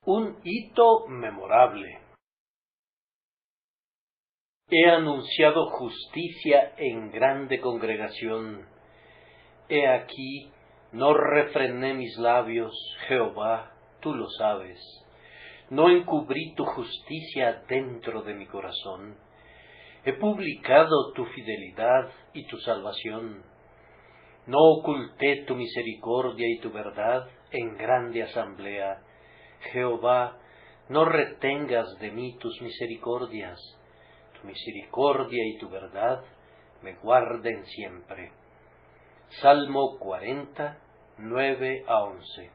Un hito memorable. He anunciado justicia en grande congregación. He aquí, no refrené mis labios, Jehová, tú lo sabes. No encubrí tu justicia dentro de mi corazón. He publicado tu fidelidad y tu salvación. No oculté tu misericordia y tu verdad en grande asamblea. Jehová, no retengas de mí tus misericordias. Tu misericordia y tu verdad me guarden siempre. Salmo 40, 9 a 11.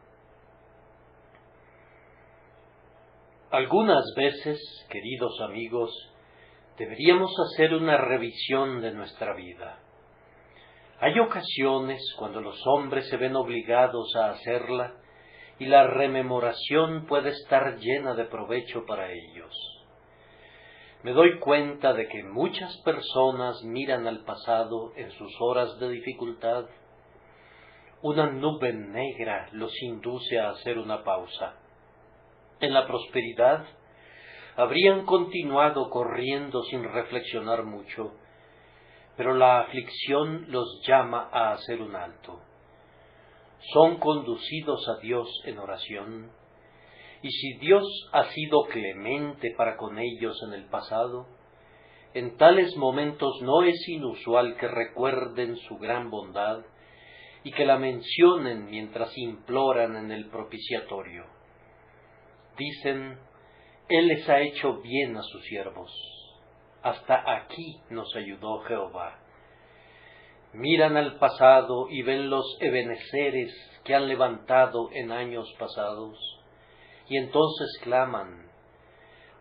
Algunas veces, queridos amigos, deberíamos hacer una revisión de nuestra vida. Hay ocasiones cuando los hombres se ven obligados a hacerla y la rememoración puede estar llena de provecho para ellos. Me doy cuenta de que muchas personas miran al pasado en sus horas de dificultad. Una nube negra los induce a hacer una pausa. En la prosperidad, habrían continuado corriendo sin reflexionar mucho, pero la aflicción los llama a hacer un alto. Son conducidos a Dios en oración, y si Dios ha sido clemente para con ellos en el pasado, en tales momentos no es inusual que recuerden su gran bondad y que la mencionen mientras imploran en el propiciatorio. Dicen: Él les ha hecho bien a sus siervos. Hasta aquí nos ayudó Jehová. Miran al pasado y ven los ebeneceres que han levantado en años pasados, y entonces claman: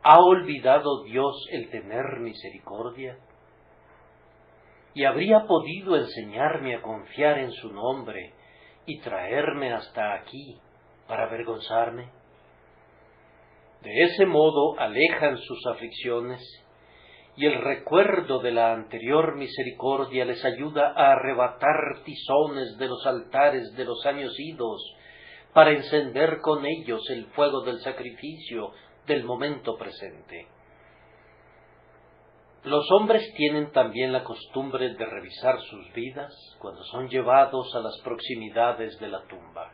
¿ha olvidado Dios el tener misericordia? ¿Y habría podido enseñarme a confiar en su nombre y traerme hasta aquí para avergonzarme? De ese modo alejan sus aflicciones, y el recuerdo de la anterior misericordia les ayuda a arrebatar tizones de los altares de los años idos, para encender con ellos el fuego del sacrificio del momento presente. Los hombres tienen también la costumbre de revisar sus vidas cuando son llevados a las proximidades de la tumba.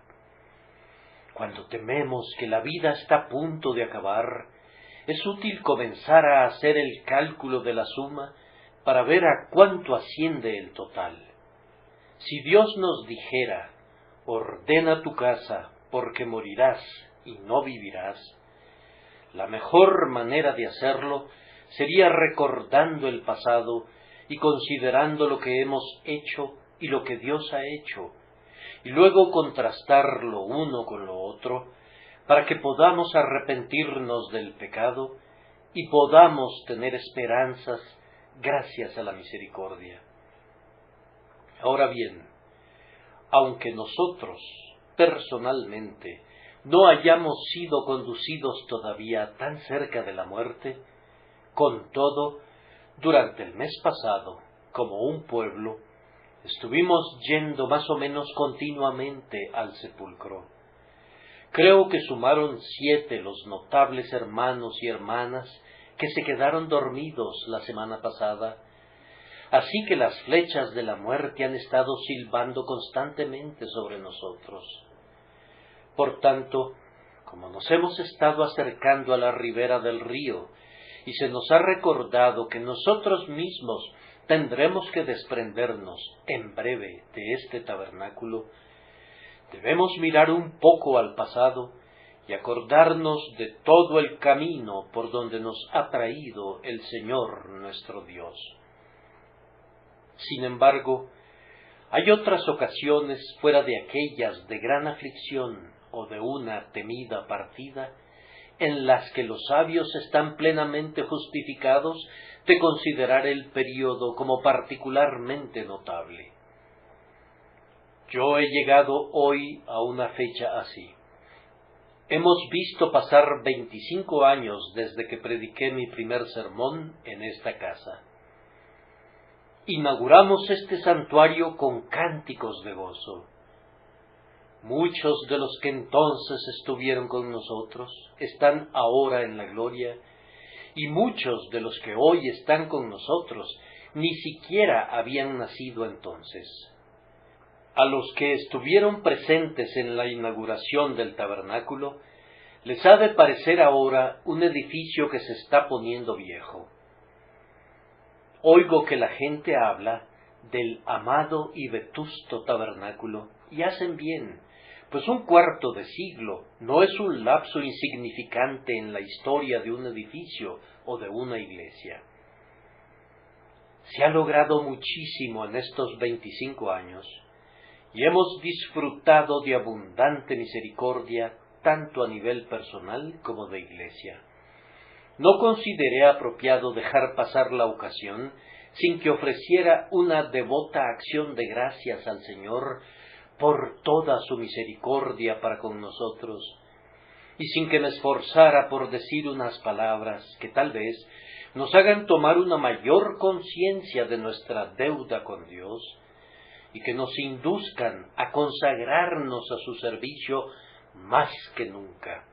Cuando tememos que la vida está a punto de acabar, es útil comenzar a hacer el cálculo de la suma para ver a cuánto asciende el total. Si Dios nos dijera: ordena tu casa, porque morirás y no vivirás, la mejor manera de hacerlo sería recordando el pasado y considerando lo que hemos hecho y lo que Dios ha hecho, y luego contrastar lo uno con lo otro, para que podamos arrepentirnos del pecado y podamos tener esperanzas gracias a la misericordia. Ahora bien, aunque nosotros, personalmente, no hayamos sido conducidos todavía tan cerca de la muerte, con todo, durante el mes pasado, como un pueblo, estuvimos yendo más o menos continuamente al sepulcro. Creo que sumaron 7 los notables hermanos y hermanas que se quedaron dormidos la semana pasada, así que las flechas de la muerte han estado silbando constantemente sobre nosotros. Por tanto, como nos hemos estado acercando a la ribera del río, y se nos ha recordado que nosotros mismos tendremos que desprendernos en breve de este tabernáculo, debemos mirar un poco al pasado y acordarnos de todo el camino por donde nos ha traído el Señor nuestro Dios. Sin embargo, hay otras ocasiones fuera de aquellas de gran aflicción o de una temida partida, en las que los sabios están plenamente justificados de considerar el período como particularmente notable. Yo he llegado hoy a una fecha así. Hemos visto pasar 25 años desde que prediqué mi primer sermón en esta casa. Inauguramos este santuario con cánticos de gozo. Muchos de los que entonces estuvieron con nosotros están ahora en la gloria, y muchos de los que hoy están con nosotros ni siquiera habían nacido entonces. A los que estuvieron presentes en la inauguración del tabernáculo, les ha de parecer ahora un edificio que se está poniendo viejo. Oigo que la gente habla del amado y vetusto tabernáculo, y hacen bien, pues un cuarto de siglo no es un lapso insignificante en la historia de un edificio o de una iglesia. Se ha logrado muchísimo en estos 25 años, y hemos disfrutado de abundante misericordia tanto a nivel personal como de iglesia. No consideré apropiado dejar pasar la ocasión sin que ofreciera una devota acción de gracias al Señor por toda su misericordia para con nosotros, y sin que me esforzara por decir unas palabras que tal vez nos hagan tomar una mayor conciencia de nuestra deuda con Dios, y que nos induzcan a consagrarnos a su servicio más que nunca.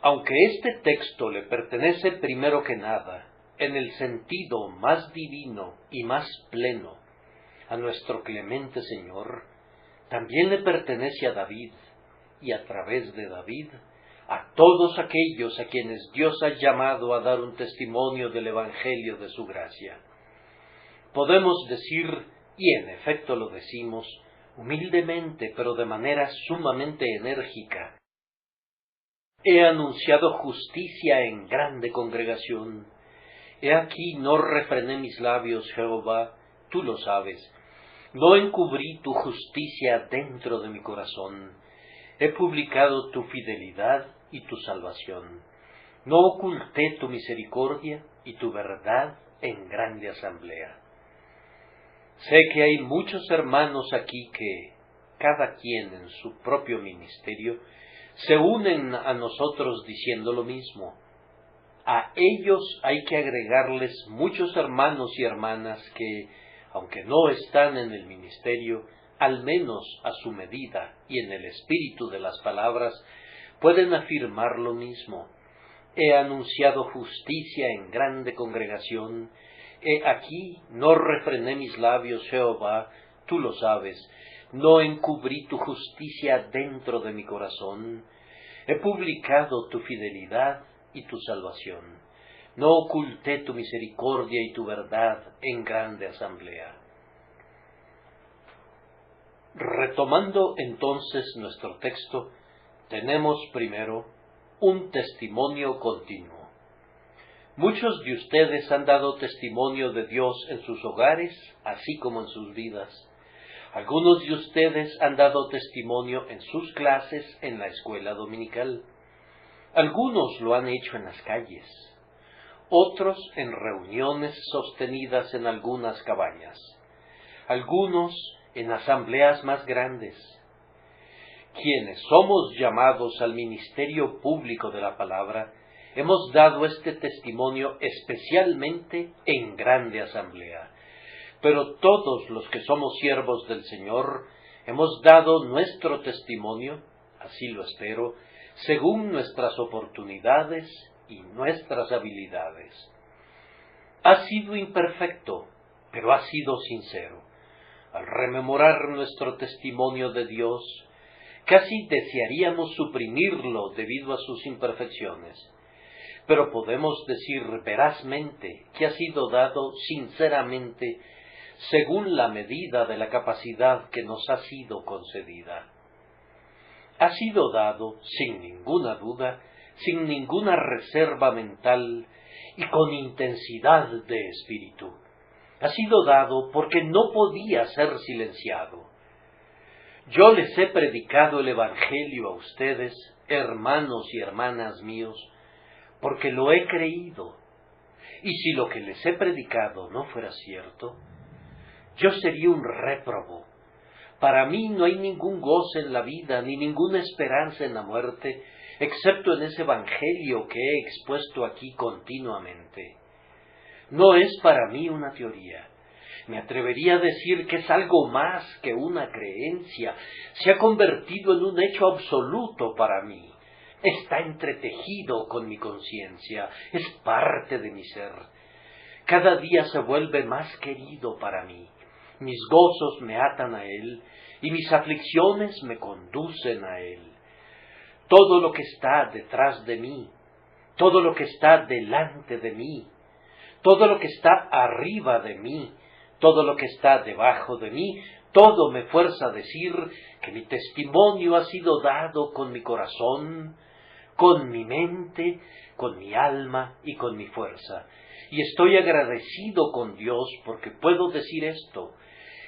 Aunque este texto le pertenece primero que nada, en el sentido más divino y más pleno, a nuestro clemente Señor, también le pertenece a David, y a través de David, a todos aquellos a quienes Dios ha llamado a dar un testimonio del Evangelio de su gracia. Podemos decir, y en efecto lo decimos, humildemente, pero de manera sumamente enérgica: he anunciado justicia en grande congregación. He aquí no refrené mis labios, Jehová, tú lo sabes. No encubrí tu justicia dentro de mi corazón. He publicado tu fidelidad y tu salvación. No oculté tu misericordia y tu verdad en grande asamblea. Sé que hay muchos hermanos aquí que, cada quien en su propio ministerio, se unen a nosotros diciendo lo mismo. A ellos hay que agregarles muchos hermanos y hermanas que, aunque no están en el ministerio, al menos a su medida y en el espíritu de las palabras, pueden afirmar lo mismo. He anunciado justicia en grande congregación. He aquí, no refrené mis labios, Jehová, tú lo sabes. No encubrí tu justicia dentro de mi corazón. He publicado tu fidelidad y tu salvación. No oculté tu misericordia y tu verdad en grande asamblea. Retomando entonces nuestro texto, tenemos primero un testimonio continuo. Muchos de ustedes han dado testimonio de Dios en sus hogares, así como en sus vidas. Algunos de ustedes han dado testimonio en sus clases en la escuela dominical. Algunos lo han hecho en las calles, otros en reuniones sostenidas en algunas cabañas, algunos en asambleas más grandes. Quienes somos llamados al ministerio público de la palabra, hemos dado este testimonio especialmente en grande asamblea. Pero todos los que somos siervos del Señor hemos dado nuestro testimonio, así lo espero, según nuestras oportunidades y nuestras habilidades. Ha sido imperfecto, pero ha sido sincero. Al rememorar nuestro testimonio de Dios, casi desearíamos suprimirlo debido a sus imperfecciones, pero podemos decir verazmente que ha sido dado sinceramente según la medida de la capacidad que nos ha sido concedida. Ha sido dado, sin ninguna duda, sin ninguna reserva mental y con intensidad de espíritu. Ha sido dado porque no podía ser silenciado. Yo les he predicado el Evangelio a ustedes, hermanos y hermanas míos, porque lo he creído. Y si lo que les he predicado no fuera cierto, yo sería un réprobo. Para mí no hay ningún goce en la vida, ni ninguna esperanza en la muerte, excepto en ese Evangelio que he expuesto aquí continuamente. No es para mí una teoría, Me atrevería a decir que es algo más que una creencia, se ha convertido en un hecho absoluto para mí. Está entretejido con mi conciencia, es parte de mi ser. Cada día se vuelve más querido para mí. Mis gozos me atan a él y mis aflicciones me conducen a él. Todo lo que está detrás de mí, todo lo que está delante de mí, todo lo que está arriba de mí, todo lo que está debajo de mí, todo me fuerza a decir que mi testimonio ha sido dado con mi corazón, con mi mente, con mi alma y con mi fuerza. Y estoy agradecido con Dios porque puedo decir esto,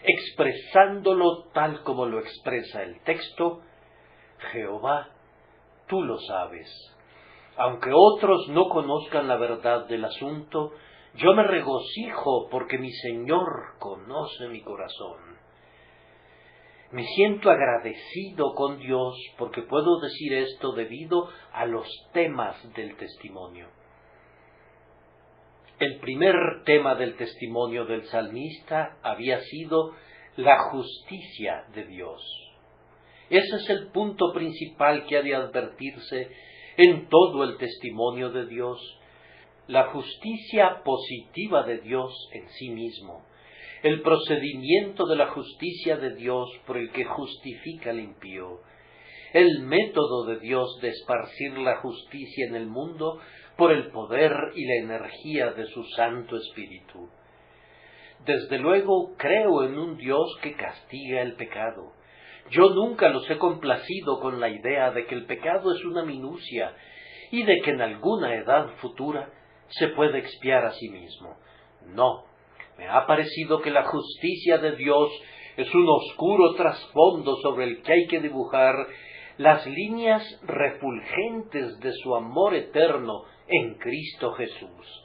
expresándolo tal como lo expresa el texto: Jehová, tú lo sabes. Aunque otros no conozcan la verdad del asunto, yo me regocijo porque mi Señor conoce mi corazón. Me siento agradecido con Dios porque puedo decir esto debido a los temas del testimonio. El primer tema del testimonio del salmista había sido la justicia de Dios. Ese es el punto principal que ha de advertirse en todo el testimonio de Dios, la justicia positiva de Dios en sí mismo, el procedimiento de la justicia de Dios por el que justifica al impío, el método de Dios de esparcir la justicia en el mundo por el poder y la energía de su Santo Espíritu. Desde luego creo en un Dios que castiga el pecado. Yo nunca los he complacido con la idea de que el pecado es una minucia y de que en alguna edad futura se puede expiar a sí mismo. No, me ha parecido que la justicia de Dios es un oscuro trasfondo sobre el que hay que dibujar las líneas refulgentes de su amor eterno en Cristo Jesús.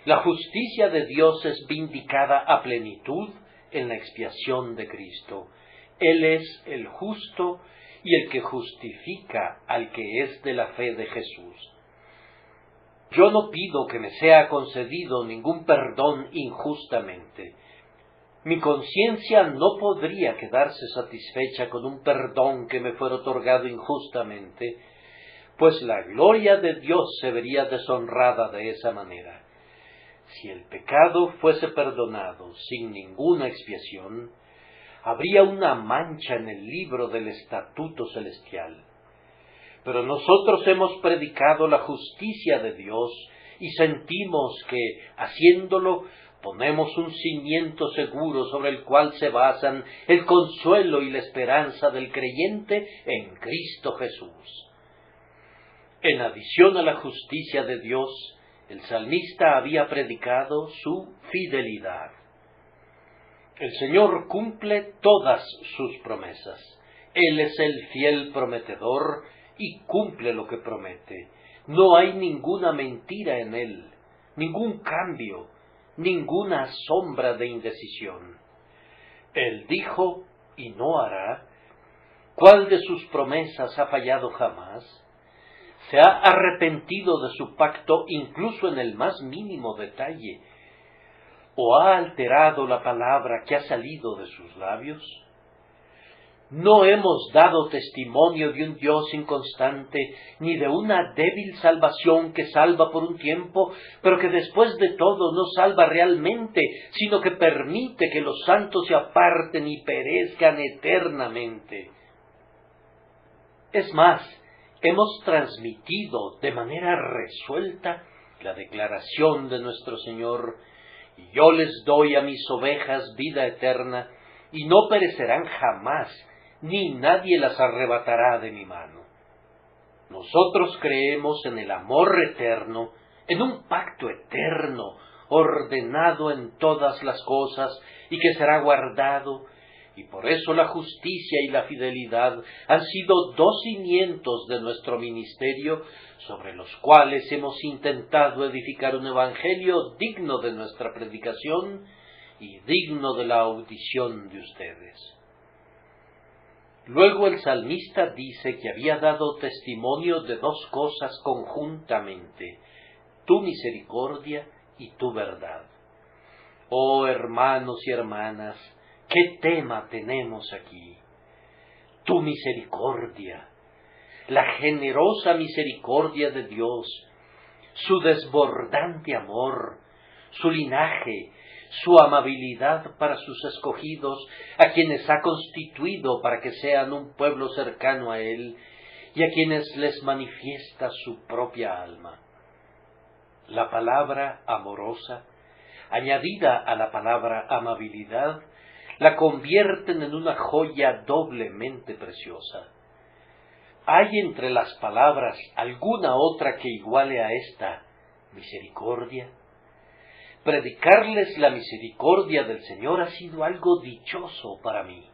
La justicia de Dios es vindicada a plenitud en la expiación de Cristo. Él es el justo y el que justifica al que es de la fe de Jesús. Yo no pido que me sea concedido ningún perdón injustamente. Mi conciencia no podría quedarse satisfecha con un perdón que me fuera otorgado injustamente, pues la gloria de Dios se vería deshonrada de esa manera. Si el pecado fuese perdonado sin ninguna expiación, habría una mancha en el libro del estatuto celestial. Pero nosotros hemos predicado la justicia de Dios y sentimos que, haciéndolo, ponemos un cimiento seguro sobre el cual se basan el consuelo y la esperanza del creyente en Cristo Jesús. En adición a la justicia de Dios, el salmista había predicado su fidelidad. El Señor cumple todas sus promesas. Él es el fiel prometedor y cumple lo que promete. No hay ninguna mentira en Él, ningún cambio, ninguna sombra de indecisión. Él dijo y no hará. ¿Cuál de sus promesas ha fallado jamás? ¿Se ha arrepentido de su pacto incluso en el más mínimo detalle? ¿O ha alterado la palabra que ha salido de sus labios? No hemos dado testimonio de un Dios inconstante, ni de una débil salvación que salva por un tiempo, pero que después de todo no salva realmente, sino que permite que los santos se aparten y perezcan eternamente. Es más, hemos transmitido de manera resuelta la declaración de nuestro Señor: y yo les doy a mis ovejas vida eterna, y no perecerán jamás, ni nadie las arrebatará de mi mano. Nosotros creemos en el amor eterno, en un pacto eterno, ordenado en todas las cosas, y que será guardado, y por eso la justicia y la fidelidad han sido dos cimientos de nuestro ministerio, sobre los cuales hemos intentado edificar un evangelio digno de nuestra predicación y digno de la audición de ustedes. Luego el salmista dice que había dado testimonio de dos cosas conjuntamente: tu misericordia y tu verdad. Oh hermanos y hermanas, ¿qué tema tenemos aquí? Tu misericordia, la generosa misericordia de Dios, su desbordante amor, su linaje, su amabilidad para sus escogidos, a quienes ha constituido para que sean un pueblo cercano a Él, y a quienes les manifiesta su propia alma. La palabra amorosa, añadida a la palabra amabilidad, la convierten en una joya doblemente preciosa. ¿Hay entre las palabras alguna otra que iguale a esta misericordia? Predicarles la misericordia del Señor ha sido algo dichoso para mí.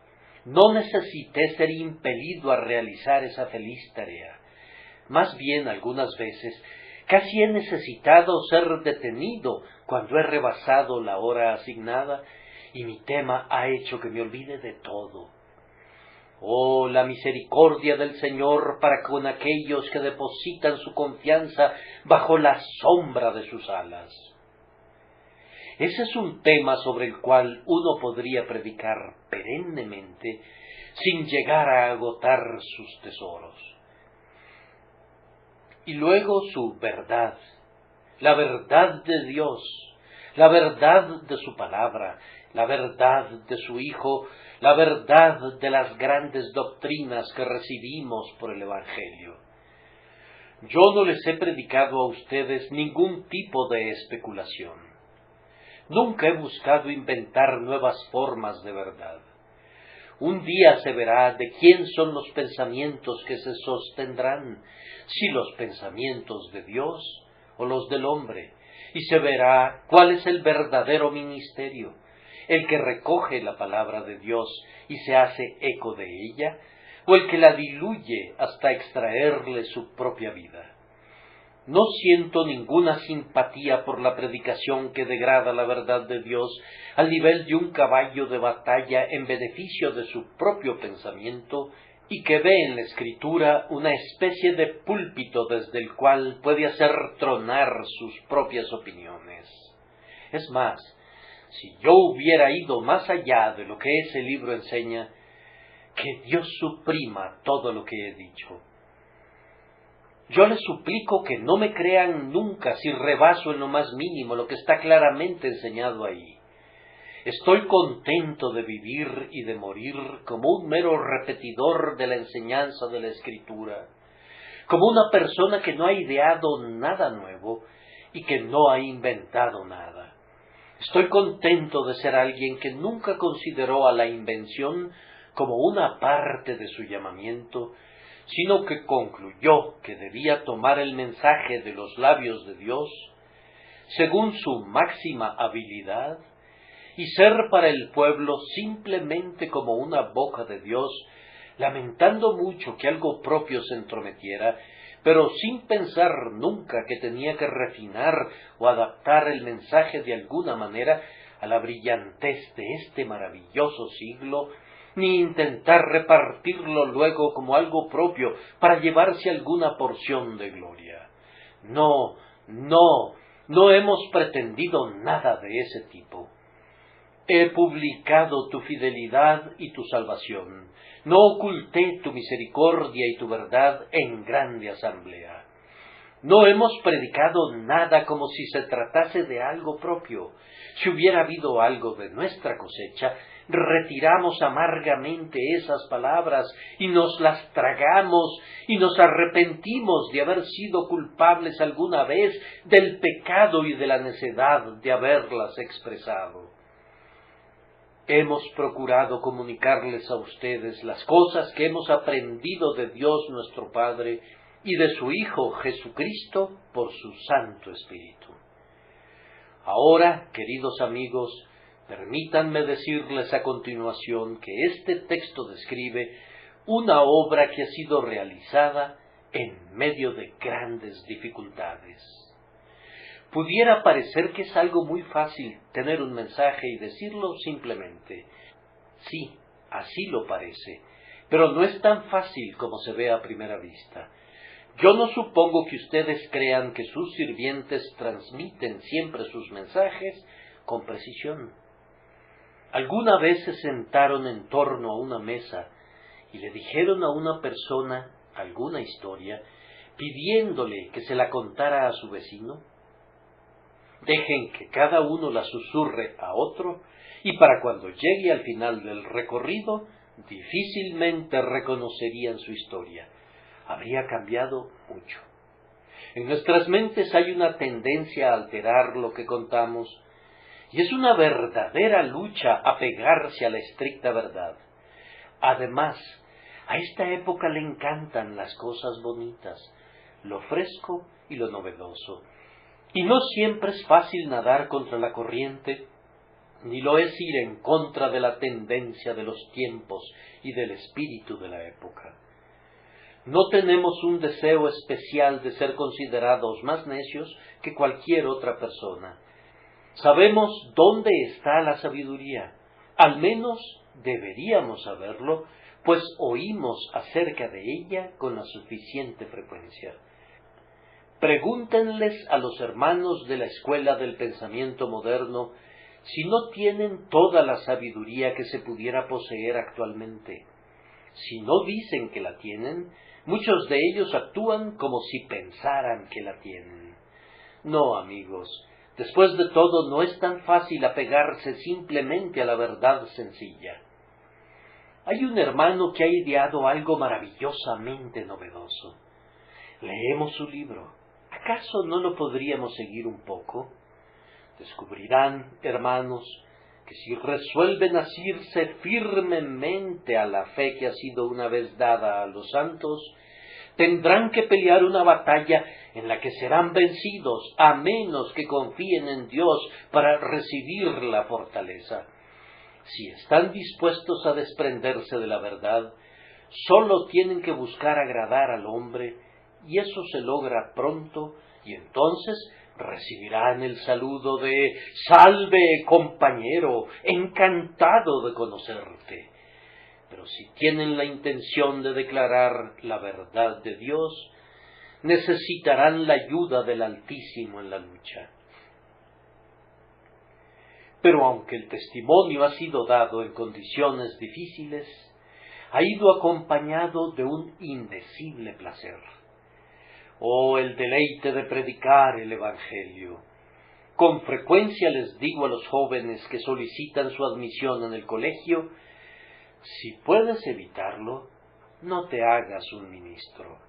No necesité ser impelido a realizar esa feliz tarea. Más bien, algunas veces, casi he necesitado ser detenido cuando he rebasado la hora asignada y mi tema ha hecho que me olvide de todo. Oh, la misericordia del Señor para con aquellos que depositan su confianza bajo la sombra de sus alas. Ese es un tema sobre el cual uno podría predicar perennemente sin llegar a agotar sus tesoros. Y luego su verdad, la verdad de Dios, la verdad de su palabra, la verdad de su Hijo, la verdad de las grandes doctrinas que recibimos por el Evangelio. Yo no les he predicado a ustedes ningún tipo de especulación. Nunca he buscado inventar nuevas formas de verdad. Un día se verá de quién son los pensamientos que se sostendrán, si los pensamientos de Dios o los del hombre, y se verá cuál es el verdadero ministerio, el que recoge la palabra de Dios y se hace eco de ella, o el que la diluye hasta extraerle su propia vida. No siento ninguna simpatía por la predicación que degrada la verdad de Dios al nivel de un caballo de batalla en beneficio de su propio pensamiento y que ve en la Escritura una especie de púlpito desde el cual puede hacer tronar sus propias opiniones. Es más, si yo hubiera ido más allá de lo que ese libro enseña, que Dios suprima todo lo que he dicho. Yo les suplico que no me crean nunca si rebaso en lo más mínimo lo que está claramente enseñado ahí. Estoy contento de vivir y de morir como un mero repetidor de la enseñanza de la Escritura, como una persona que no ha ideado nada nuevo y que no ha inventado nada. Estoy contento de ser alguien que nunca consideró a la invención como una parte de su llamamiento, sino que concluyó que debía tomar el mensaje de los labios de Dios, según su máxima habilidad, y ser para el pueblo simplemente como una boca de Dios, lamentando mucho que algo propio se entrometiera, pero sin pensar nunca que tenía que refinar o adaptar el mensaje de alguna manera a la brillantez de este maravilloso siglo, ni intentar repartirlo luego como algo propio para llevarse alguna porción de gloria. No hemos pretendido nada de ese tipo. He publicado tu fidelidad y tu salvación. No oculté tu misericordia y tu verdad en grande asamblea. No hemos predicado nada como si se tratase de algo propio. Si hubiera habido algo de nuestra cosecha, retiramos amargamente esas palabras y nos las tragamos y nos arrepentimos de haber sido culpables alguna vez del pecado y de la necedad de haberlas expresado. Hemos procurado comunicarles a ustedes las cosas que hemos aprendido de Dios nuestro Padre y de su Hijo Jesucristo por su Santo Espíritu. Ahora, queridos amigos, permítanme decirles a continuación que este texto describe una obra que ha sido realizada en medio de grandes dificultades. Pudiera parecer que es algo muy fácil tener un mensaje y decirlo simplemente. Sí, así lo parece, pero no es tan fácil como se ve a primera vista. Yo no supongo que ustedes crean que sus sirvientes transmiten siempre sus mensajes con precisión. Alguna vez se sentaron en torno a una mesa y le dijeron a una persona alguna historia, pidiéndole que se la contara a su vecino. Dejen que cada uno la susurre a otro, y para cuando llegue al final del recorrido, difícilmente reconocerían su historia. Habría cambiado mucho. En nuestras mentes hay una tendencia a alterar lo que contamos, y es una verdadera lucha a pegarse a la estricta verdad. Además, a esta época le encantan las cosas bonitas, lo fresco y lo novedoso. Y no siempre es fácil nadar contra la corriente, ni lo es ir en contra de la tendencia de los tiempos y del espíritu de la época. No tenemos un deseo especial de ser considerados más necios que cualquier otra persona. Sabemos dónde está la sabiduría, al menos deberíamos saberlo, pues oímos acerca de ella con la suficiente frecuencia. Pregúntenles a los hermanos de la escuela del pensamiento moderno si no tienen toda la sabiduría que se pudiera poseer actualmente. Si no dicen que la tienen, muchos de ellos actúan como si pensaran que la tienen. No, amigos, después de todo no es tan fácil apegarse simplemente a la verdad sencilla. Hay un hermano que ha ideado algo maravillosamente novedoso. Leemos su libro. ¿Acaso no lo podríamos seguir un poco? Descubrirán, hermanos, que si resuelven asirse firmemente a la fe que ha sido una vez dada a los santos, tendrán que pelear una batalla en la que serán vencidos, a menos que confíen en Dios para recibir la fortaleza. Si están dispuestos a desprenderse de la verdad, sólo tienen que buscar agradar al hombre, y eso se logra pronto, y entonces recibirán el saludo de «Salve, compañero, encantado de conocerte». Pero si tienen la intención de declarar la verdad de Dios, necesitarán la ayuda del Altísimo en la lucha. Pero aunque el testimonio ha sido dado en condiciones difíciles, ha ido acompañado de un indecible placer. Oh, el deleite de predicar el Evangelio. Con frecuencia les digo a los jóvenes que solicitan su admisión en el colegio, si puedes evitarlo, no te hagas un ministro.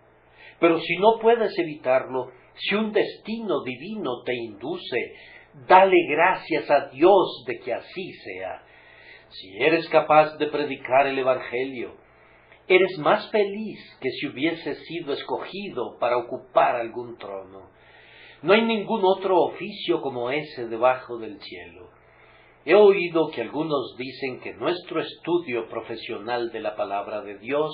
Pero si no puedes evitarlo, si un destino divino te induce, dale gracias a Dios de que así sea. Si eres capaz de predicar el Evangelio, eres más feliz que si hubieses sido escogido para ocupar algún trono. No hay ningún otro oficio como ese debajo del cielo. He oído que algunos dicen que nuestro estudio profesional de la palabra de Dios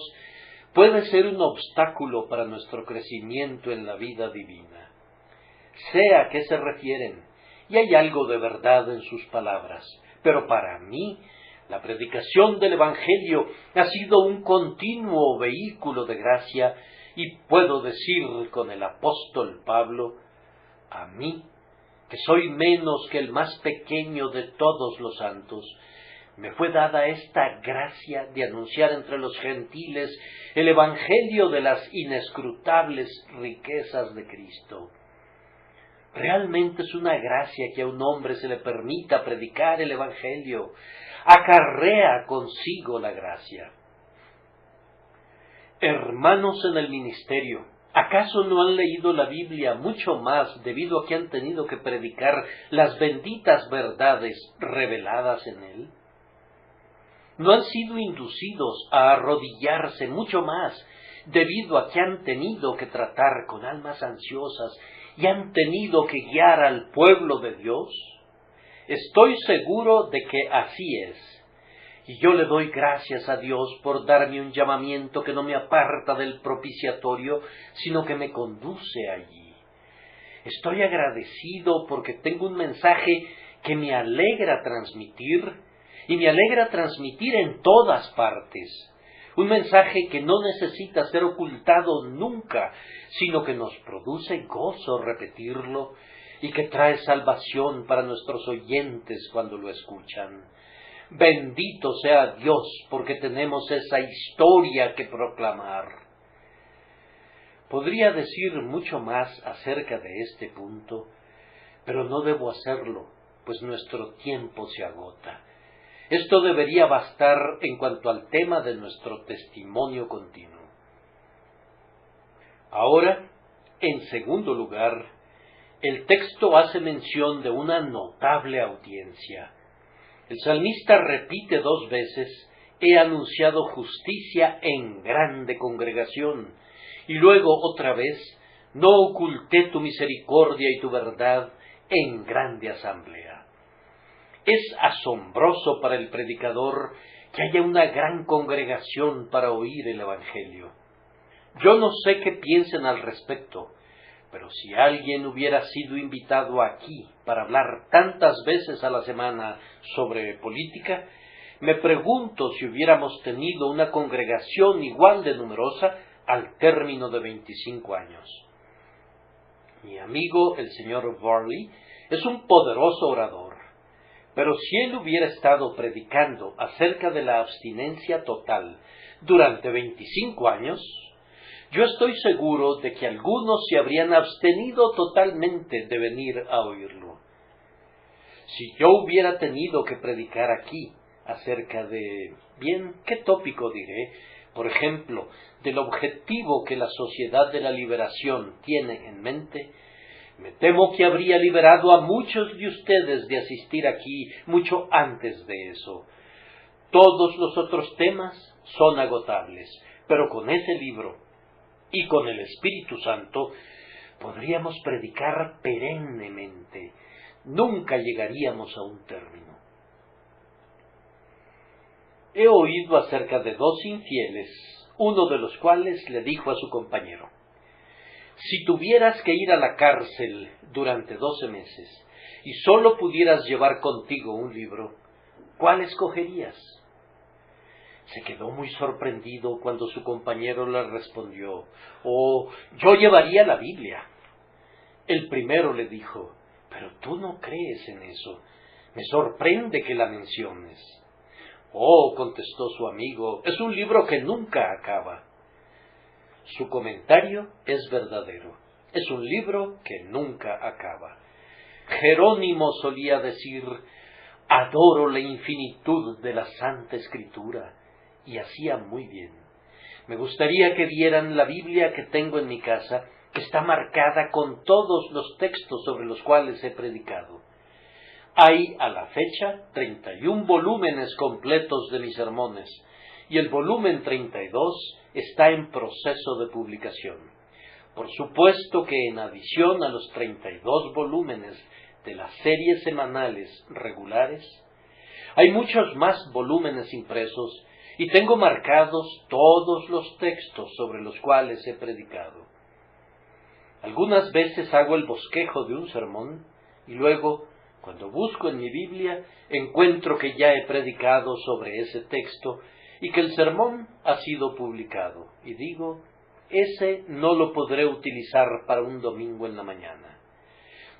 puede ser un obstáculo para nuestro crecimiento en la vida divina. Sé a qué se refieren, y hay algo de verdad en sus palabras, pero para mí, la predicación del Evangelio ha sido un continuo vehículo de gracia, y puedo decir con el apóstol Pablo, a mí, que soy menos que el más pequeño de todos los santos, me fue dada esta gracia de anunciar entre los gentiles el Evangelio de las inescrutables riquezas de Cristo. Realmente es una gracia que a un hombre se le permita predicar el Evangelio. Acarrea consigo la gracia. Hermanos en el ministerio, ¿acaso no han leído la Biblia mucho más debido a que han tenido que predicar las benditas verdades reveladas en él? ¿No han sido inducidos a arrodillarse mucho más debido a que han tenido que tratar con almas ansiosas y han tenido que guiar al pueblo de Dios? Estoy seguro de que así es, y yo le doy gracias a Dios por darme un llamamiento que no me aparta del propiciatorio, sino que me conduce allí. Estoy agradecido porque tengo un mensaje que me alegra transmitir, y me alegra transmitir en todas partes. Un mensaje que no necesita ser ocultado nunca, sino que nos produce gozo repetirlo, y que trae salvación para nuestros oyentes cuando lo escuchan. Bendito sea Dios porque tenemos esa historia que proclamar. Podría decir mucho más acerca de este punto, pero no debo hacerlo, pues nuestro tiempo se agota. Esto debería bastar en cuanto al tema de nuestro testimonio continuo. Ahora, en segundo lugar, el texto hace mención de una notable audiencia. El salmista repite 2 veces: he anunciado justicia en grande congregación, y luego otra vez: no oculté tu misericordia y tu verdad en grande asamblea. Es asombroso para el predicador que haya una gran congregación para oír el Evangelio. Yo no sé qué piensen al respecto, pero si alguien hubiera sido invitado aquí para hablar tantas veces a la semana sobre política, me pregunto si hubiéramos tenido una congregación igual de numerosa al término de 25 años. Mi amigo el señor Varley es un poderoso orador, pero si él hubiera estado predicando acerca de la abstinencia total durante 25 años, yo estoy seguro de que algunos se habrían abstenido totalmente de venir a oírlo. Si yo hubiera tenido que predicar aquí acerca de, ¿qué tópico diré? Por ejemplo, del objetivo que la Sociedad de la Liberación tiene en mente, me temo que habría liberado a muchos de ustedes de asistir aquí mucho antes de eso. Todos los otros temas son agotables, pero con ese libro y con el Espíritu Santo podríamos predicar perennemente. Nunca llegaríamos a un término. He oído acerca de 2 infieles, uno de los cuales le dijo a su compañero: si tuvieras que ir a la cárcel durante 12 meses y solo pudieras llevar contigo un libro, ¿cuál escogerías? Se quedó muy sorprendido cuando su compañero le respondió: yo llevaría la Biblia. El primero le dijo: pero tú no crees en eso. Me sorprende que la menciones. Contestó su amigo, es un libro que nunca acaba. Su comentario es verdadero. Es un libro que nunca acaba. Jerónimo solía decir: adoro la infinitud de la Santa Escritura. Y hacía muy bien. Me gustaría que vieran la Biblia que tengo en mi casa, que está marcada con todos los textos sobre los cuales he predicado. Hay a la fecha 31 volúmenes completos de mis sermones, y el volumen 32 está en proceso de publicación. Por supuesto que en adición a los 32 volúmenes de las series semanales regulares, hay muchos más volúmenes impresos, y tengo marcados todos los textos sobre los cuales he predicado. Algunas veces hago el bosquejo de un sermón, y luego, cuando busco en mi Biblia, encuentro que ya he predicado sobre ese texto, y que el sermón ha sido publicado, y digo: ese no lo podré utilizar para un domingo en la mañana.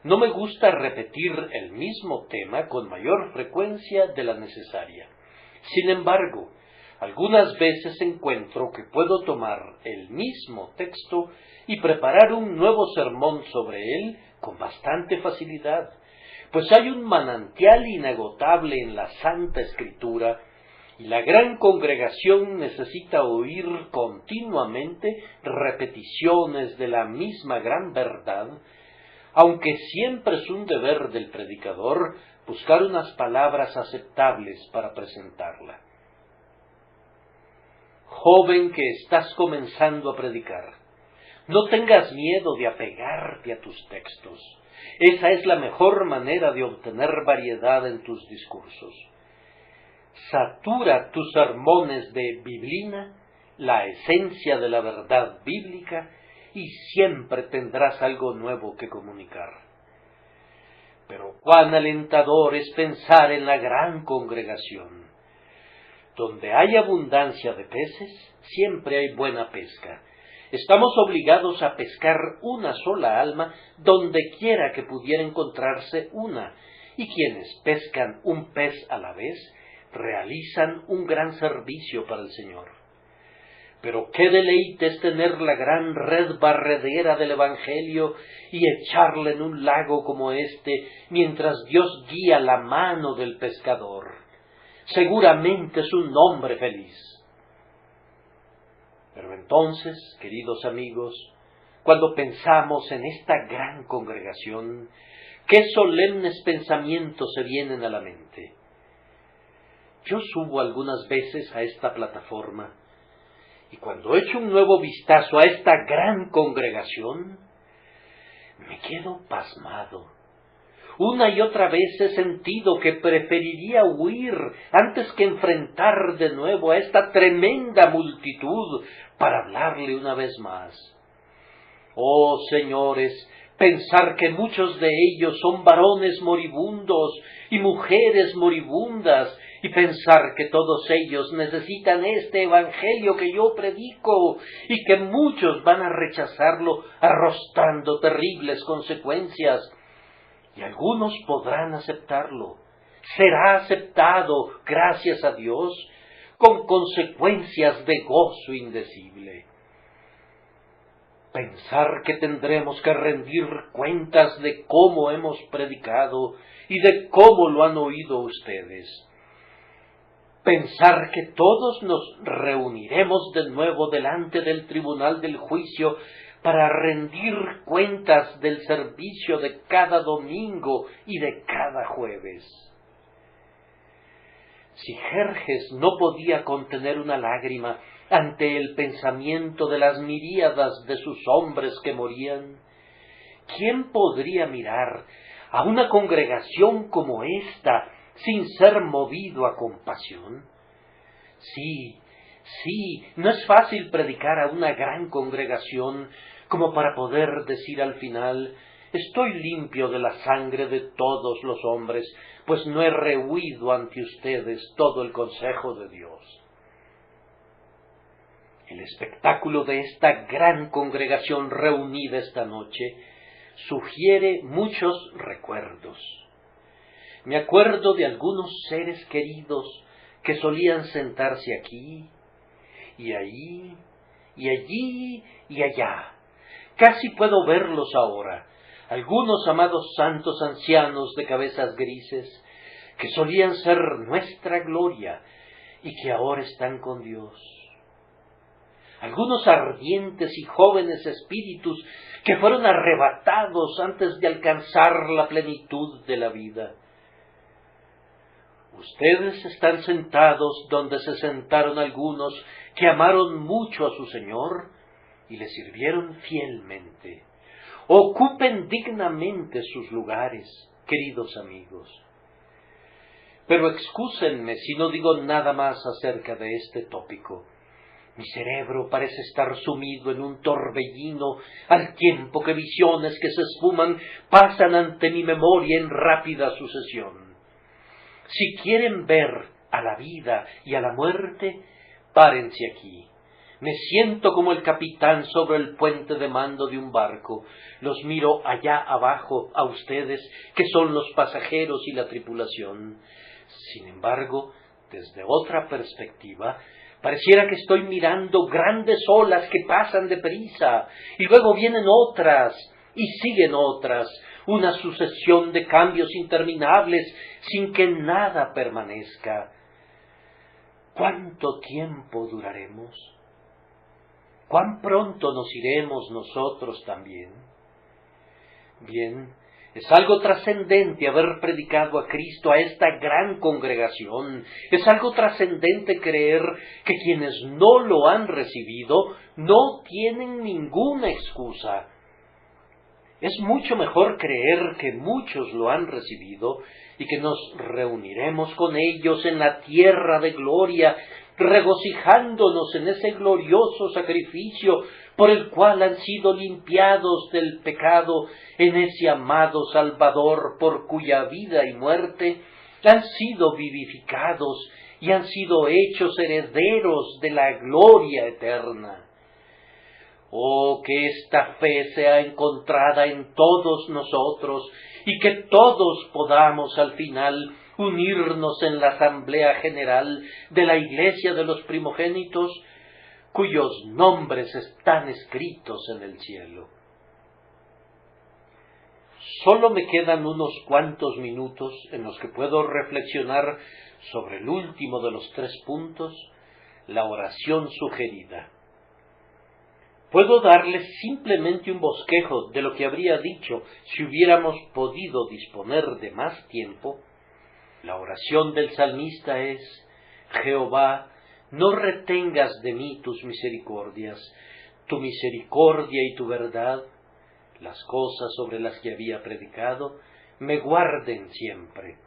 No me gusta repetir el mismo tema con mayor frecuencia de la necesaria. Sin embargo, algunas veces encuentro que puedo tomar el mismo texto y preparar un nuevo sermón sobre él con bastante facilidad, pues hay un manantial inagotable en la Santa Escritura, y la gran congregación necesita oír continuamente repeticiones de la misma gran verdad, aunque siempre es un deber del predicador buscar unas palabras aceptables para presentarla. Joven que estás comenzando a predicar, no tengas miedo de apegarte a tus textos. Esa es la mejor manera de obtener variedad en tus discursos. Satura tus sermones de biblina, la esencia de la verdad bíblica, y siempre tendrás algo nuevo que comunicar. Pero cuán alentador es pensar en la gran congregación. Donde hay abundancia de peces, siempre hay buena pesca, estamos obligados a pescar una sola alma donde quiera que pudiera encontrarse una, y quienes pescan un pez a la vez realizan un gran servicio para el Señor. Pero qué deleite es tener la gran red barredera del Evangelio y echarla en un lago como este, mientras Dios guía la mano del pescador. Seguramente es un hombre feliz. Pero entonces, queridos amigos, cuando pensamos en esta gran congregación, qué solemnes pensamientos se vienen a la mente. Yo subo algunas veces a esta plataforma, y cuando echo un nuevo vistazo a esta gran congregación, me quedo pasmado. Una y otra vez he sentido que preferiría huir antes que enfrentar de nuevo a esta tremenda multitud para hablarle una vez más. Oh, señores, pensar que muchos de ellos son varones moribundos y mujeres moribundas, y pensar que todos ellos necesitan este evangelio que yo predico, y que muchos van a rechazarlo arrostrando terribles consecuencias, y algunos podrán aceptarlo. Será aceptado, gracias a Dios, con consecuencias de gozo indecible. Pensar que tendremos que rendir cuentas de cómo hemos predicado y de cómo lo han oído ustedes. Pensar que todos nos reuniremos de nuevo delante del tribunal del juicio para rendir cuentas del servicio de cada domingo y de cada jueves. Si Jerjes no podía contener una lágrima ante el pensamiento de las miríadas de sus hombres que morían, ¿quién podría mirar a una congregación como esta sin ser movido a compasión? Sí, no es fácil predicar a una gran congregación como para poder decir al final: estoy limpio de la sangre de todos los hombres, pues no he rehuido ante ustedes todo el consejo de Dios. El espectáculo de esta gran congregación reunida esta noche sugiere muchos recuerdos. Me acuerdo de algunos seres queridos que solían sentarse aquí, y ahí, y allí, y allá. Casi puedo verlos ahora, algunos amados santos ancianos de cabezas grises, que solían ser nuestra gloria, y que ahora están con Dios. Algunos ardientes y jóvenes espíritus que fueron arrebatados antes de alcanzar la plenitud de la vida. Ustedes están sentados donde se sentaron algunos que amaron mucho a su Señor y le sirvieron fielmente. Ocupen dignamente sus lugares, queridos amigos. Pero excúsenme si no digo nada más acerca de este tópico. Mi cerebro parece estar sumido en un torbellino, al tiempo que visiones que se esfuman pasan ante mi memoria en rápida sucesión. Si quieren ver a la vida y a la muerte, párense aquí. Me siento como el capitán sobre el puente de mando de un barco. Los miro allá abajo a ustedes, que son los pasajeros y la tripulación. Sin embargo, desde otra perspectiva, pareciera que estoy mirando grandes olas que pasan deprisa, y luego vienen otras, y siguen otras, una sucesión de cambios interminables sin que nada permanezca. ¿Cuánto tiempo duraremos? ¿Cuán pronto nos iremos nosotros también? Bien, es algo trascendente haber predicado a Cristo a esta gran congregación. Es algo trascendente creer que quienes no lo han recibido no tienen ninguna excusa. Es mucho mejor creer que muchos lo han recibido y que nos reuniremos con ellos en la tierra de gloria, regocijándonos en ese glorioso sacrificio por el cual han sido limpiados del pecado, en ese amado Salvador por cuya vida y muerte han sido vivificados y han sido hechos herederos de la gloria eterna. Oh, que esta fe sea encontrada en todos nosotros y que todos podamos al final unirnos en la Asamblea General de la Iglesia de los Primogénitos, cuyos nombres están escritos en el cielo. Solo me quedan unos cuantos minutos en los que puedo reflexionar sobre el último de los 3 puntos, la oración sugerida. Puedo darles simplemente un bosquejo de lo que habría dicho si hubiéramos podido disponer de más tiempo. La oración del salmista es: Jehová, no retengas de mí tus misericordias, tu misericordia y tu verdad, las cosas sobre las que había predicado, me guarden siempre.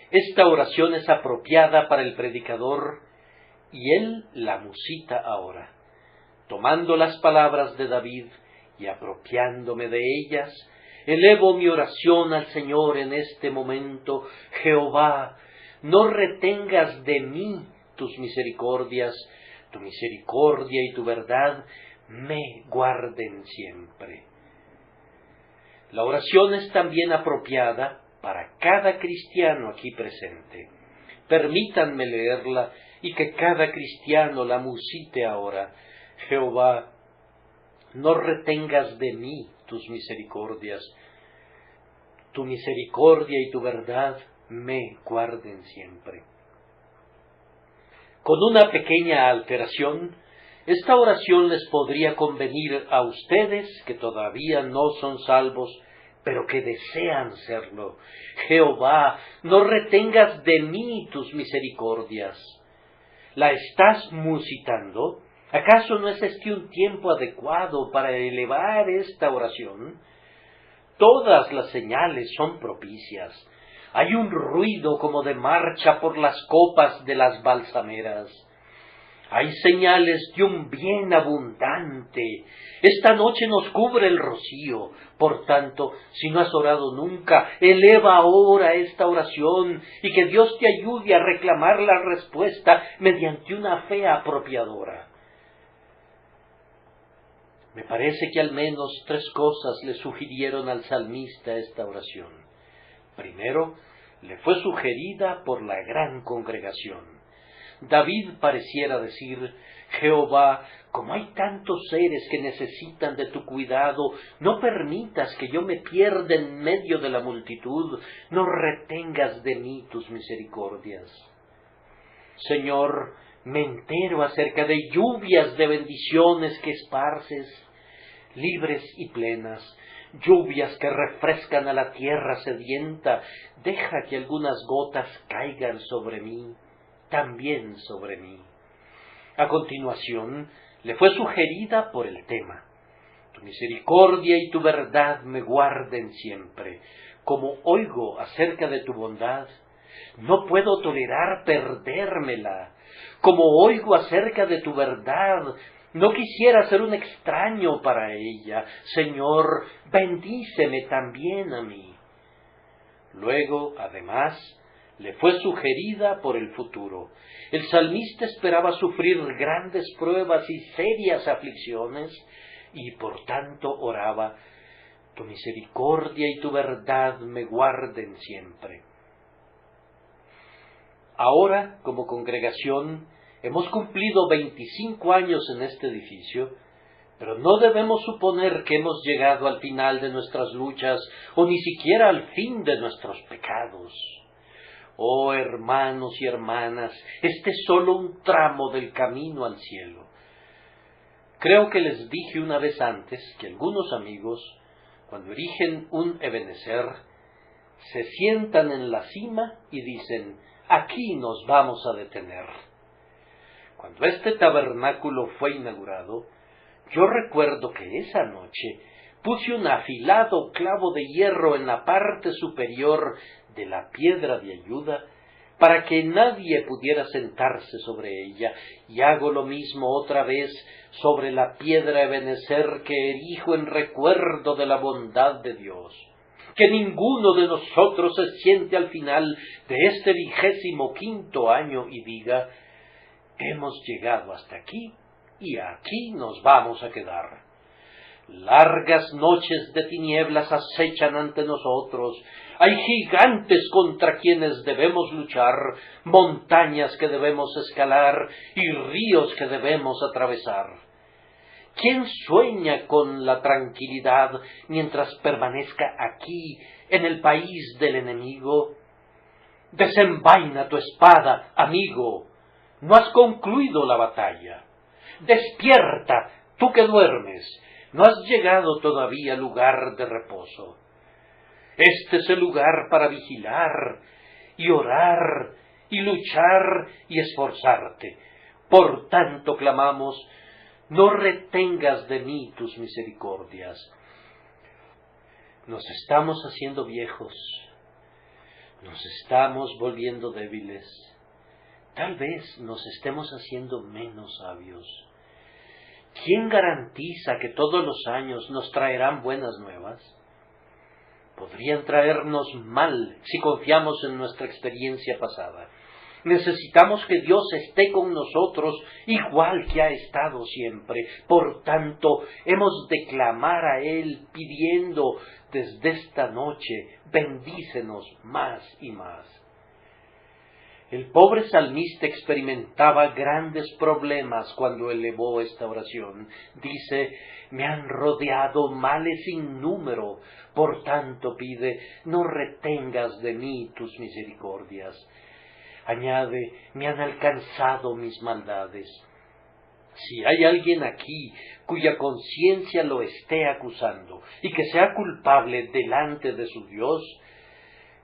Esta oración es apropiada para el predicador y él la musita ahora. Tomando las palabras de David y apropiándome de ellas, elevo mi oración al Señor en este momento. Jehová, no retengas de mí tus misericordias, tu misericordia y tu verdad me guarden siempre. La oración es también apropiada para cada cristiano aquí presente. Permítanme leerla y que cada cristiano la musite ahora. Jehová, no retengas de mí tus misericordias, tu misericordia y tu verdad me guarden siempre. Con una pequeña alteración, esta oración les podría convenir a ustedes que todavía no son salvos, pero que desean serlo. Jehová, no retengas de mí tus misericordias. ¿La estás musitando? ¿Acaso no es este un tiempo adecuado para elevar esta oración? Todas las señales son propicias. Hay un ruido como de marcha por las copas de las balsameras. Hay señales de un bien abundante. Esta noche nos cubre el rocío. Por tanto, si no has orado nunca, eleva ahora esta oración y que Dios te ayude a reclamar la respuesta mediante una fe apropiadora. Me parece que al menos 3 cosas le sugirieron al salmista esta oración. Primero, le fue sugerida por la gran congregación. David pareciera decir: Jehová, como hay tantos seres que necesitan de tu cuidado, no permitas que yo me pierda en medio de la multitud, no retengas de mí tus misericordias. Señor, me entero acerca de lluvias de bendiciones que esparces, libres y plenas, lluvias que refrescan a la tierra sedienta. Deja que algunas gotas caigan sobre mí, también sobre mí. A continuación, le fue sugerida por el tema: tu misericordia y tu verdad me guarden siempre. Como oigo acerca de tu bondad, no puedo tolerar perdérmela. Como oigo acerca de tu verdad, no quisiera ser un extraño para ella. Señor, bendíceme también a mí. Luego, además, le fue sugerida por el futuro. El salmista esperaba sufrir grandes pruebas y serias aflicciones, y por tanto oraba: tu misericordia y tu verdad me guarden siempre. Ahora, como congregación, hemos cumplido 25 años en este edificio, pero no debemos suponer que hemos llegado al final de nuestras luchas o ni siquiera al fin de nuestros pecados. Oh hermanos y hermanas, este es solo un tramo del camino al cielo. Creo que les dije una vez antes que algunos amigos, cuando erigen un Ebenezer, se sientan en la cima y dicen: aquí nos vamos a detener. Cuando este tabernáculo fue inaugurado, yo recuerdo que esa noche puse un afilado clavo de hierro en la parte superior de la piedra de ayuda para que nadie pudiera sentarse sobre ella, y hago lo mismo otra vez sobre la piedra Ebenezer que erijo en recuerdo de la bondad de Dios. Que ninguno de nosotros se siente al final de este 25º año y diga: hemos llegado hasta aquí y aquí nos vamos a quedar. Largas noches de tinieblas acechan ante nosotros, hay gigantes contra quienes debemos luchar, montañas que debemos escalar y ríos que debemos atravesar. ¿Quién sueña con la tranquilidad mientras permanezca aquí, en el país del enemigo? Desenvaina tu espada, amigo, no has concluido la batalla. Despierta, tú que duermes, no has llegado todavía al lugar de reposo. Este es el lugar para vigilar y orar y luchar y esforzarte. Por tanto clamamos, no retengas de mí tus misericordias. Nos estamos haciendo viejos, nos estamos volviendo débiles, tal vez nos estemos haciendo menos sabios. ¿Quién garantiza que todos los años nos traerán buenas nuevas? Podrían traernos mal si confiamos en nuestra experiencia pasada. Necesitamos que Dios esté con nosotros igual que ha estado siempre. Por tanto, hemos de clamar a Él pidiendo desde esta noche, bendícenos más y más. El pobre salmista experimentaba grandes problemas cuando elevó esta oración. Dice, me han rodeado males sin número, por tanto pide, no retengas de mí tus misericordias. Añade, me han alcanzado mis maldades. Si hay alguien aquí cuya conciencia lo esté acusando y que sea culpable delante de su Dios,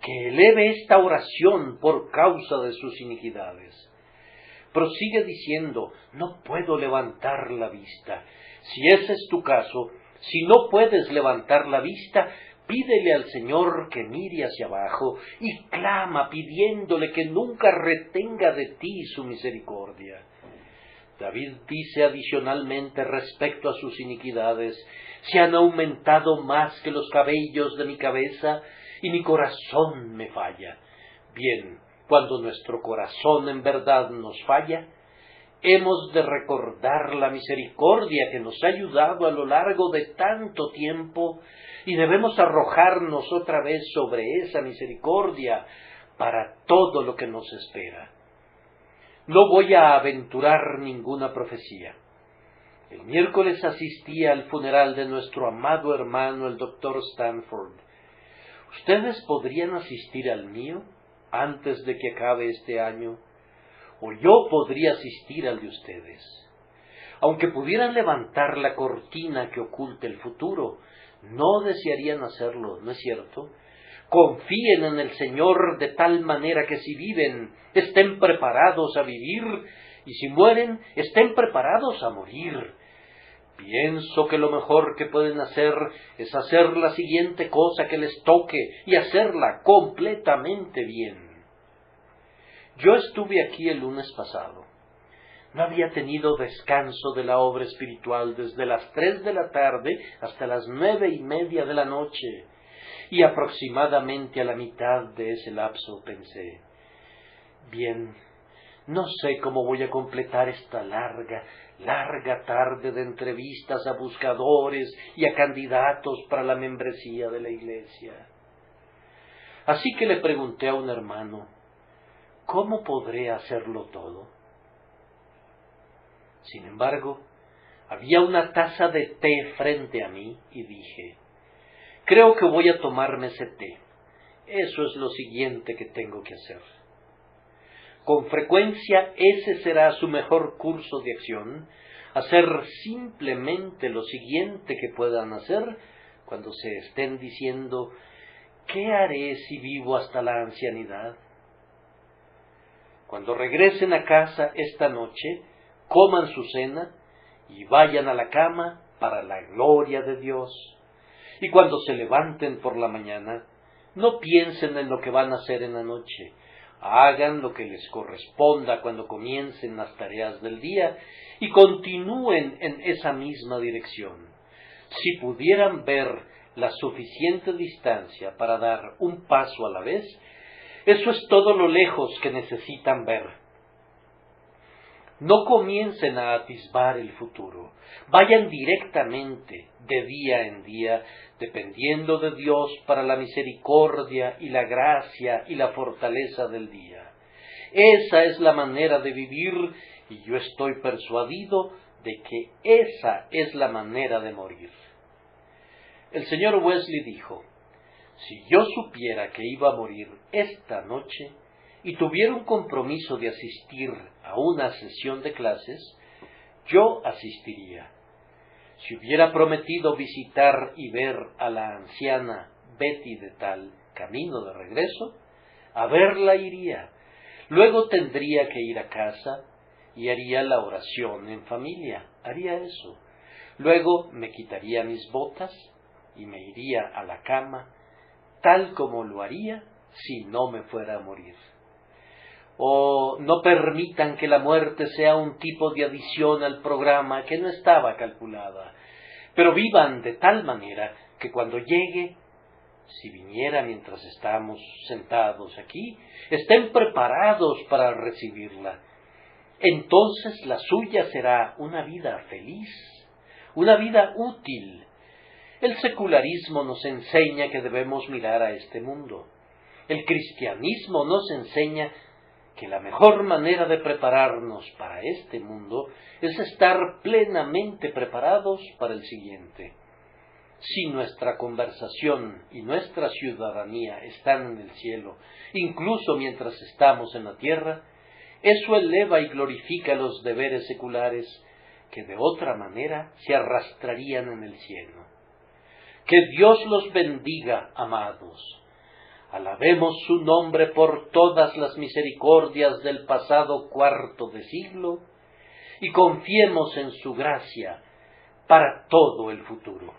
que eleve esta oración por causa de sus iniquidades. Prosigue diciendo, no puedo levantar la vista. Si ese es tu caso, si no puedes levantar la vista, pídele al Señor que mire hacia abajo y clama pidiéndole que nunca retenga de ti su misericordia. David dice adicionalmente respecto a sus iniquidades, se han aumentado más que los cabellos de mi cabeza, y mi corazón me falla. Bien, cuando nuestro corazón en verdad nos falla, hemos de recordar la misericordia que nos ha ayudado a lo largo de tanto tiempo y debemos arrojarnos otra vez sobre esa misericordia para todo lo que nos espera. No voy a aventurar ninguna profecía. El miércoles asistí al funeral de nuestro amado hermano, el Dr. Stanford. ¿Ustedes podrían asistir al mío antes de que acabe este año? ¿O yo podría asistir al de ustedes? Aunque pudieran levantar la cortina que oculte el futuro, no desearían hacerlo, ¿no es cierto? Confíen en el Señor de tal manera que si viven, estén preparados a vivir, y si mueren, estén preparados a morir. Pienso que lo mejor que pueden hacer es hacer la siguiente cosa que les toque y hacerla completamente bien. Yo estuve aquí el lunes pasado. No había tenido descanso de la obra espiritual desde las 3 de la tarde hasta las 9:30 de la noche, y aproximadamente a la mitad de ese lapso pensé, bien, no sé cómo voy a completar esta larga tarde de entrevistas a buscadores y a candidatos para la membresía de la iglesia. Así que le pregunté a un hermano, ¿cómo podré hacerlo todo? Sin embargo, había una taza de té frente a mí y dije, creo que voy a tomarme ese té. Eso es lo siguiente que tengo que hacer. Con frecuencia ese será su mejor curso de acción, hacer simplemente lo siguiente que puedan hacer cuando se estén diciendo, ¿qué haré si vivo hasta la ancianidad? Cuando regresen a casa esta noche, coman su cena y vayan a la cama para la gloria de Dios. Y cuando se levanten por la mañana, no piensen en lo que van a hacer en la noche. Hagan lo que les corresponda cuando comiencen las tareas del día y continúen en esa misma dirección. Si pudieran ver la suficiente distancia para dar un paso a la vez, eso es todo lo lejos que necesitan ver. No comiencen a atisbar el futuro. Vayan directamente, de día en día, dependiendo de Dios para la misericordia y la gracia y la fortaleza del día. Esa es la manera de vivir, y yo estoy persuadido de que esa es la manera de morir. El señor Wesley dijo: si yo supiera que iba a morir esta noche y tuviera un compromiso de asistir a una sesión de clases, yo asistiría. Si hubiera prometido visitar y ver a la anciana Betty de Tal camino de regreso, a verla iría. Luego tendría que ir a casa y haría la oración en familia. Haría eso. Luego me quitaría mis botas y me iría a la cama, tal como lo haría si no me fuera a morir. O no permitan que la muerte sea un tipo de adición al programa que no estaba calculada, pero vivan de tal manera que cuando llegue, si viniera mientras estamos sentados aquí, estén preparados para recibirla. Entonces la suya será una vida feliz, una vida útil. El secularismo nos enseña que debemos mirar a este mundo. El cristianismo nos enseña que la mejor manera de prepararnos para este mundo es estar plenamente preparados para el siguiente. Si nuestra conversación y nuestra ciudadanía están en el cielo, incluso mientras estamos en la tierra, eso eleva y glorifica los deberes seculares que de otra manera se arrastrarían en el cielo. Que Dios los bendiga, amados. Alabemos su nombre por todas las misericordias del pasado cuarto de siglo y confiemos en su gracia para todo el futuro.